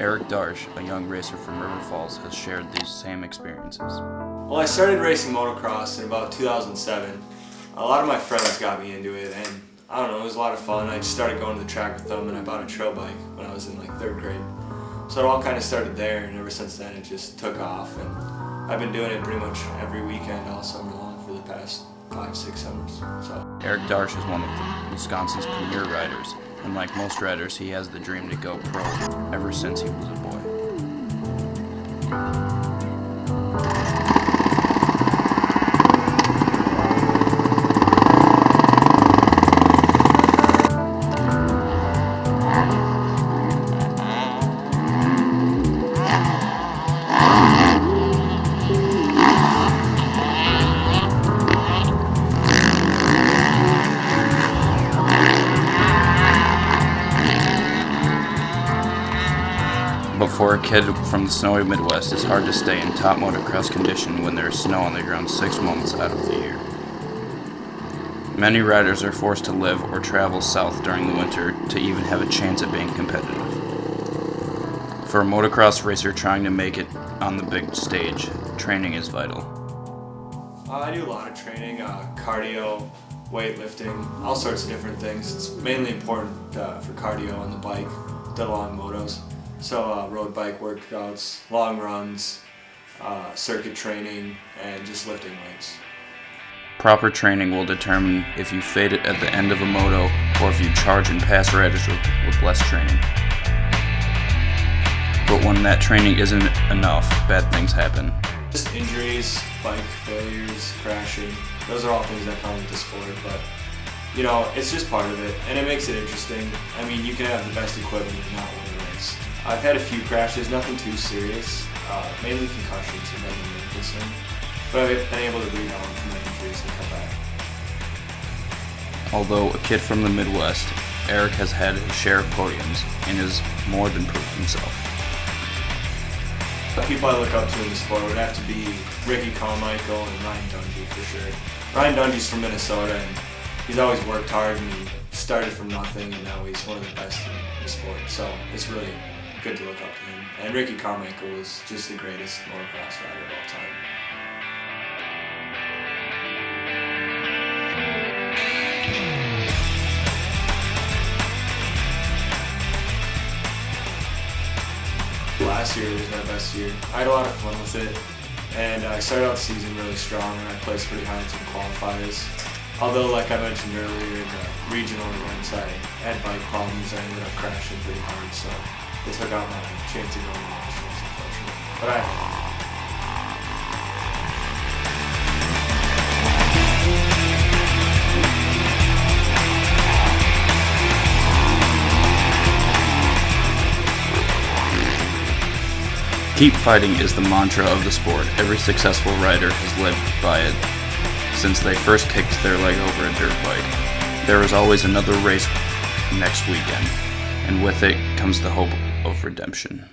Erik Dartsch, a young racer from River Falls, has shared these same experiences. Well, I started racing motocross in about 2007. A lot of my friends got me into it, and I don't know, it was a lot of fun. I just started going to the track with them, and I bought a trail bike when I was in like 3rd grade. So it all kind of started there, and ever since then it just took off. And I've been doing it pretty much every weekend all summer long for the past 5-6 summers. So Erik Dartsch is one of Wisconsin's premier riders, and like most riders, he has the dream to go pro ever since he was a boy. But for a kid from the snowy Midwest, it's hard to stay in top motocross condition when there is snow on the ground 6 months out of the year. Many riders are forced to live or travel south during the winter to even have a chance at being competitive. For a motocross racer trying to make it on the big stage, training is vital. I do a lot of training, cardio, weightlifting, all sorts of different things. It's mainly important for cardio on the bike, the long motos. So road bike workouts, long runs, circuit training, and just lifting weights. Proper training will determine if you fade it at the end of a moto or if you charge and pass riders with less training. But when that training isn't enough, bad things happen. Just injuries, bike failures, crashing, those are all things that come with the sport, but you know, it's just part of it, and it makes it interesting. I mean, you can have the best equipment and not win a race. I've had a few crashes, nothing too serious, mainly concussions and nothing really concerned. But I've been able to rebound from my injuries and come back. Although a kid from the Midwest, Erik has had his share of podiums and has more than proved himself. The people I look up to in the sport would have to be Ricky Carmichael and Ryan Dungey for sure. Ryan Dungey's from Minnesota, and he's always worked hard, and he started from nothing, and now he's one of the best in the sport. So it's really good to look up to him. And Ricky Carmichael was just the greatest motocross rider of all time. Last year was my best year. I had a lot of fun with it, and I started out the season really strong, and I placed pretty high in some qualifiers. Although, like I mentioned earlier, in the regional events, I had bike problems. I ended up crashing pretty hard, so it took out my chance of going to nationals, unfortunately. But I had fun. Keep fighting is the mantra of the sport. Every successful rider has lived by it since they first kicked their leg over a dirt bike. There is always another race next weekend, and with it comes the hope of redemption.